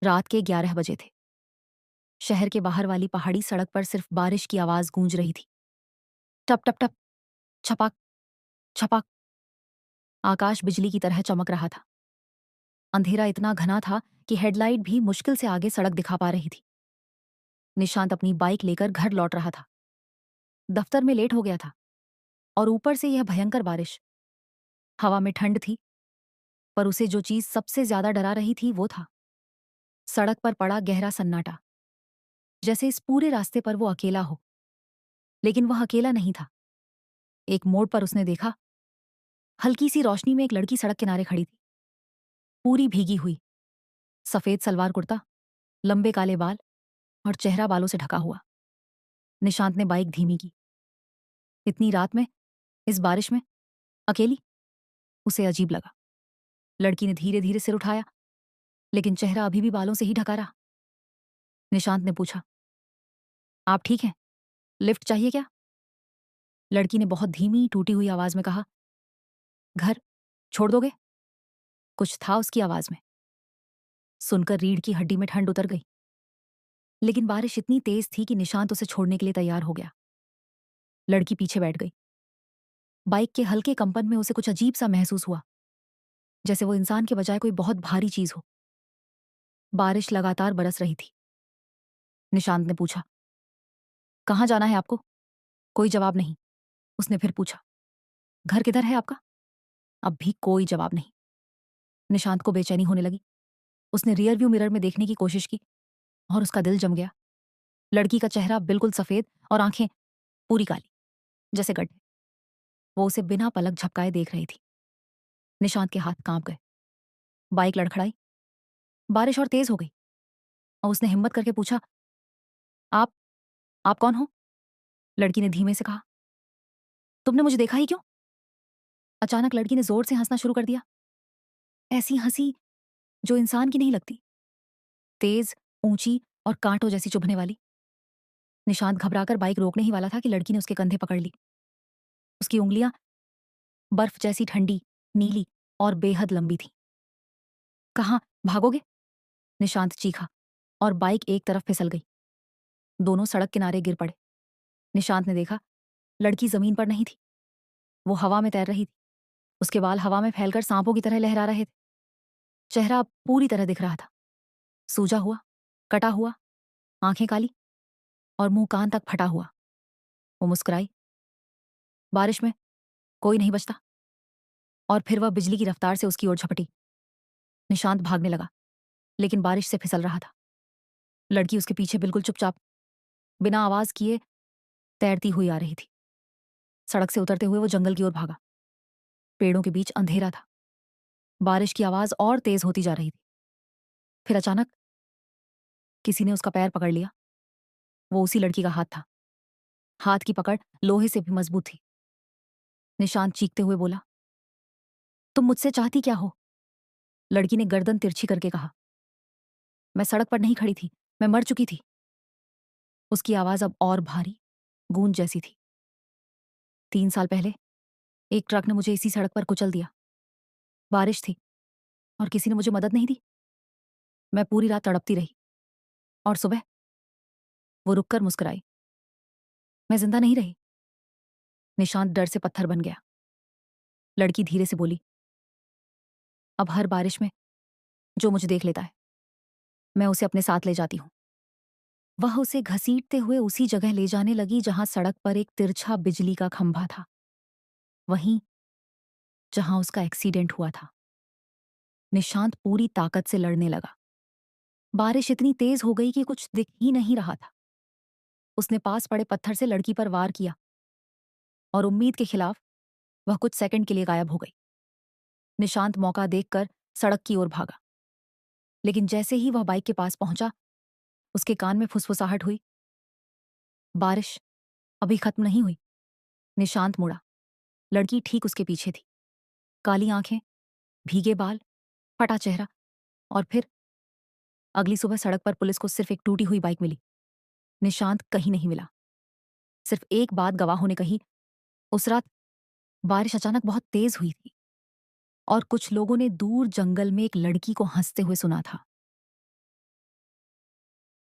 रात के 11 बजे थे। शहर के बाहर वाली पहाड़ी सड़क पर सिर्फ बारिश की आवाज गूंज रही थी। टप टप टप, छपाक छपाक। आकाश बिजली की तरह चमक रहा था। अंधेरा इतना घना था कि हेडलाइट भी मुश्किल से आगे सड़क दिखा पा रही थी। निशांत अपनी बाइक लेकर घर लौट रहा था। दफ्तर में लेट हो गया था और ऊपर से यह भयंकर बारिश। हवा में ठंड थी, पर उसे जो चीज सबसे ज्यादा डरा रही थी वो था सड़क पर पड़ा गहरा सन्नाटा। जैसे इस पूरे रास्ते पर वो अकेला हो। लेकिन वह अकेला नहीं था। एक मोड़ पर उसने देखा, हल्की सी रोशनी में एक लड़की सड़क किनारे खड़ी थी, पूरी भीगी हुई। सफेद सलवार कुर्ता, लंबे काले बाल और चेहरा बालों से ढका हुआ। निशांत ने बाइक धीमी की। इतनी रात में, इस बारिश में, अकेली? उसे अजीब लगा। लड़की ने धीरे धीरे सिर उठाया, लेकिन चेहरा अभी भी बालों से ही ढका रहा। निशांत ने पूछा, आप ठीक हैं? लिफ्ट चाहिए क्या? लड़की ने बहुत धीमी टूटी हुई आवाज में कहा, घर छोड़ दोगे? कुछ था उसकी आवाज में। सुनकर रीढ़ की हड्डी में ठंड उतर गई। लेकिन बारिश इतनी तेज थी कि निशांत उसे छोड़ने के लिए तैयार हो गया। लड़की पीछे बैठ गई। बाइक के हल्के कंपन में उसे कुछ अजीब सा महसूस हुआ, जैसे वो इंसान के बजाय कोई बहुत भारी चीज हो। बारिश लगातार बरस रही थी। निशांत ने पूछा, कहाँ जाना है आपको? कोई जवाब नहीं। उसने फिर पूछा, घर किधर है आपका? अब भी कोई जवाब नहीं। निशांत को बेचैनी होने लगी। उसने रियर व्यू मिरर में देखने की कोशिश की और उसका दिल जम गया। लड़की का चेहरा बिल्कुल सफेद और आंखें पूरी काली, जैसे गड्ढे। वो उसे बिना पलक झपकाए देख रही थी। निशांत के हाथ कांप गए। बाइक लड़खड़ाई। बारिश और तेज हो गई और उसने हिम्मत करके पूछा, आप आप कौन हो? लड़की ने धीमे से कहा, तुमने मुझे देखा ही क्यों? अचानक लड़की ने जोर से हंसना शुरू कर दिया। ऐसी हंसी जो इंसान की नहीं लगती, तेज, ऊंची और कांटों जैसी चुभने वाली। निशांत घबराकर बाइक रोकने ही वाला था कि लड़की ने उसके कंधे पकड़ ली। उसकी उंगलियां बर्फ जैसी ठंडी, नीली और बेहद लंबी थी। कहाँ भागोगे? निशांत चीखा और बाइक एक तरफ फिसल गई। दोनों सड़क किनारे गिर पड़े। निशांत ने देखा, लड़की जमीन पर नहीं थी, वो हवा में तैर रही थी। उसके बाल हवा में फैलकर सांपों की तरह लहरा रहे थे। चेहरा अब पूरी तरह दिख रहा था, सूजा हुआ, कटा हुआ, आंखें काली और मुंह कान तक फटा हुआ। वो मुस्कुराई, बारिश में कोई नहीं बचता। और फिर वह बिजली की रफ्तार से उसकी ओर झपटी। निशांत भागने लगा, लेकिन बारिश से फिसल रहा था। लड़की उसके पीछे बिल्कुल चुपचाप, बिना आवाज किए तैरती हुई आ रही थी। सड़क से उतरते हुए वो जंगल की ओर भागा। पेड़ों के बीच अंधेरा था। बारिश की आवाज और तेज होती जा रही थी। फिर अचानक किसी ने उसका पैर पकड़ लिया। वो उसी लड़की का हाथ था। हाथ की पकड़ लोहे से भी मजबूत थी। निशांत चीखते हुए बोला, तुम मुझसे चाहती क्या हो? लड़की ने गर्दन तिरछी करके कहा, मैं सड़क पर नहीं खड़ी थी, मैं मर चुकी थी। उसकी आवाज अब और भारी, गूंज जैसी थी। 3 साल पहले एक ट्रक ने मुझे इसी सड़क पर कुचल दिया। बारिश थी और किसी ने मुझे मदद नहीं दी। मैं पूरी रात तड़पती रही और सुबह वो रुककर मुस्कुराई। मैं जिंदा नहीं रही। निशांत डर से पत्थर बन गया। लड़की धीरे से बोली, अब हर बारिश में जो मुझे देख लेता है, मैं उसे अपने साथ ले जाती हूं। वह उसे घसीटते हुए उसी जगह ले जाने लगी जहां सड़क पर एक तिरछा बिजली का खंभा था, वहीं जहां उसका एक्सीडेंट हुआ था। निशांत पूरी ताकत से लड़ने लगा। बारिश इतनी तेज हो गई कि कुछ दिख ही नहीं रहा था। उसने पास पड़े पत्थर से लड़की पर वार किया और उम्मीद के खिलाफ वह कुछ सेकंड के लिए गायब हो गई। निशांत मौका देखकर सड़क की ओर भागा, लेकिन जैसे ही वह बाइक के पास पहुंचा, उसके कान में फुसफुसाहट हुई, बारिश अभी खत्म नहीं हुई। निशांत मुड़ा। लड़की ठीक उसके पीछे थी। काली आंखें, भीगे बाल, फटा चेहरा। और फिर अगली सुबह सड़क पर पुलिस को सिर्फ एक टूटी हुई बाइक मिली। निशांत कहीं नहीं मिला। सिर्फ एक बात गवाहों ने कही, उस रात बारिश अचानक बहुत तेज हुई थी और कुछ लोगों ने दूर जंगल में एक लड़की को हंसते हुए सुना था।